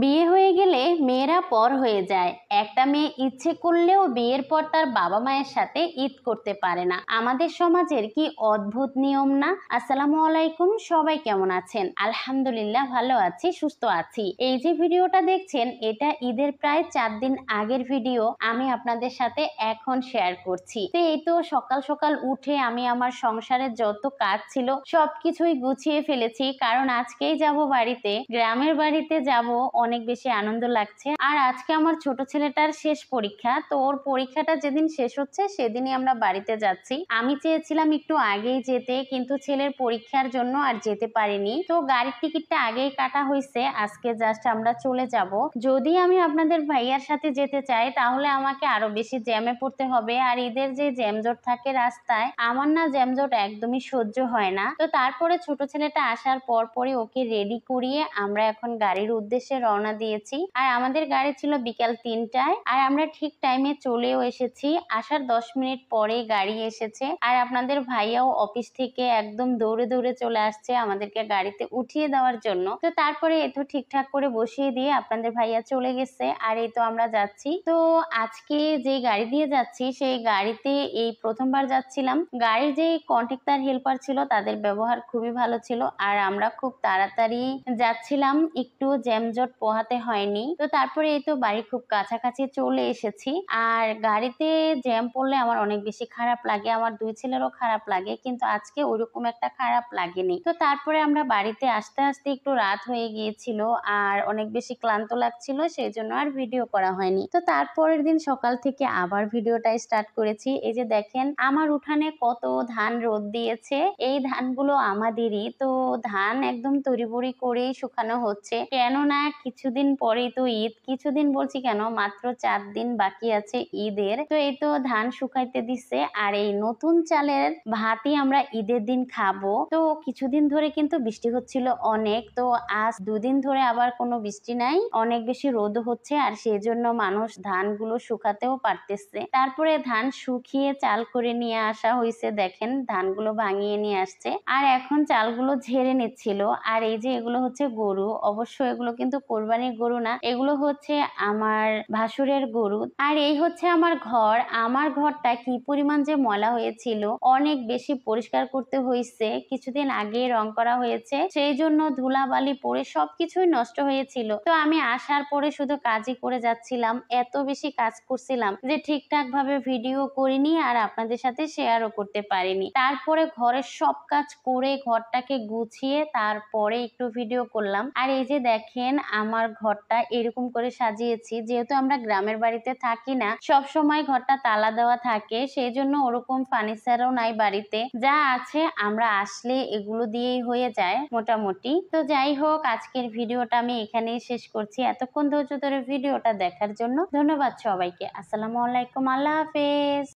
বিয়ে হয়ে গেলে মেয়েরা পর হয়ে যায়। একটা মেয়ে ইচ্ছে করলেও বিয়ের পর তার বাবা মায়ের সাথে ঈদ করতে পারে না। আমাদের সমাজের কি অদ্ভুত নিয়ম না? আসসালামু আলাইকুম, সবাই কেমন আছেন? আলহামদুলিল্লাহ ভালো আছি, সুস্থ আছি। এই যে ভিডিওটা দেখছেন, এটা ঈদের প্রায় 4 দিন আগের ভিডিও আমি আপনাদের সাথে এখন শেয়ার করছি। তো এই তো সকাল সকাল উঠে আমি আমার সংসারের যত কাজ ছিল সবকিছুই গুছিয়ে ফেলেছি, কারণ আজকেই যাব বাড়িতে, গ্রামের বাড়িতে যাব। অনেক বেশি আনন্দ লাগছে। আর আজকে আমার ছোট ছেলেটার শেষ পরীক্ষা, তো ওর পরীক্ষাটা যেদিন শেষ হচ্ছে সেদিনই আমরা বাড়িতে যাচ্ছি। আমি চেয়েছিলাম একটু আগেই যেতে, কিন্তু ছেলের পরীক্ষার জন্য আর যেতে পারিনি। তো গাড়ির টিকিটটা আগেই কাটা হয়েছে, আজকে জাস্ট আমরা চলে যাব। যদি আমি আপনাদের ভাইয়ার সাথে যেতে চাই তাহলে আমাকে আরো বেশি জ্যামে পড়তে হবে, আর ঈদের যে জ্যামজট থাকে রাস্তায়, আমার না জ্যামজট একদমই সহ্য হয় না। তো তারপরে ছোট ছেলেটা আসার পরই ওকে রেডি করিয়ে আমরা এখন গাড়ির উদ্দেশ্যে রওনা দিয়েছি। আর আমাদের গাড়ি ছিল বিকাল 3টায়, আর আমরা ঠিক টাইমে চলেও এসেছি। আসার 10 মিনিট পরে গাড়ি এসেছে, আর আপনাদের ভাইয়াও অফিস থেকে একদম দৌড়ে দৌড়ে চলে আসছে আমাদেরকে গাড়িতে উঠিয়ে দেওয়ার জন্য। তো তারপরে এতো ঠিকঠাক করে বসিয়ে দিয়ে আপনাদের ভাইয়া চলে গেছে, আর এই তো আমরা যাচ্ছি। তো আজকে যে গাড়ি দিয়ে যাচ্ছি সেই গাড়িতে এই প্রথমবার যাচ্ছিলাম। গাড়ির যে কন্ট্রাক্টর হেল্পার ছিল তাদের ব্যবহার খুবই ভালো ছিল, আর আমরা খুব তাড়াতাড়ি যাচ্ছিলাম, একটু জ্যামজট পোহাতে হয়নি। তো তারপরে এই তো বাড়ি খুব কাছাকাছি চলে এসেছি। আর গাড়িতে জ্যাম পড়লে আমার অনেক বেশি খারাপ লাগে, আমার দুই ছেলেরও খারাপ লাগে, কিন্তু আজকে ওইরকম একটা খারাপ লাগেনি। তো তারপরে আমরা বাড়িতে আসতে আসতে একটু রাত হয়ে গিয়েছিল, আর অনেক বেশি ক্লান্ত লাগছিল, সেই জন্য আর ভিডিও করা হয়নি। তো তারপরের দিন সকাল থেকে আবার ভিডিওটা স্টার্ট করেছি। এই যে দেখেন আমার উঠানে কত ধান রোদ দিয়েছে, এই ধানগুলো আমাদেরই। তো ধান একদম তড়িবড়ি করেই শুকানো হচ্ছে, কেননা কিছুদিন পরেই তো ঈদ। কিছুদিন বলছি কেন, মাত্র 4 দিন বাকি আছে ঈদের। তো এই তো ধান শুকাইতে দিচ্ছে, আর এই নতুন চালের ভাতই আমরা ঈদের দিন খাবো। তো কিছুদিন ধরে কিন্তু বৃষ্টি হচ্ছিল অনেক, তো আজ 2 দিন ধরে আবার কোনো বৃষ্টি নাই, অনেক বেশি রোদ হচ্ছে, আর সেই জন্য মানুষ ধানগুলো শুকাতেও পারতেছে। তারপরে ধান শুকিয়ে চাল করে নিয়ে আসা হয়েছে, দেখেন ধানগুলো ভাঙিয়ে নিয়ে আসছে, আর এখন চালগুলো ঝেড়ে নিচ্ছিল। আর এই যে এগুলো হচ্ছে গরু, অবশ্য এগুলো কিন্তু কোরবানির গরু না, এগুলো হচ্ছে আমার ভাসুরের গরু। আর এই হচ্ছে আমার ঘর। আমার ঘরটা কি পরিমাণ যে ময়লা হয়েছিল, অনেক বেশি পরিষ্কার করতে হয়েছে। কিছুদিন আগে রং করা হয়েছে, সেই জন্য ধুলাবালি পড়ে সবকিছুই নষ্ট হয়েছিল। তো আমি আসার পরে শুধু কাজই করে যাচ্ছিলাম, এত বেশি কাজ করছিলাম যে ঠিকঠাক ভাবে ভিডিও করিনি, আর আপনাদের সাথে শেয়ারও করতে পারিনি। তারপরে ঘরের সব কাজ করে ঘরটাকে গুছিয়ে তারপরে একটু ভিডিও করলাম। আর এই যে দেখেন আমার ঘরটা এরকম করে সাজিয়েছি, যেহেতু আমরা গ্রামের বাড়িতে থাকি না, সব সময় ঘরটা তালা দেওয়া থাকে, সেই জন্য ওরকম ফার্নিচারও নাই বাড়িতে। যা আছে আমরা আসলে এগুলো দিয়েই হয়ে যায় মোটামুটি। তো যাই হোক, আজকের ভিডিওটা আমি এখানেই শেষ করছি। এতক্ষণ ধৈর্য ধরে ভিডিওটা দেখার জন্য ধন্যবাদ সবাইকে। আসসালামু আলাইকুম, আল্লাহ হাফেজ।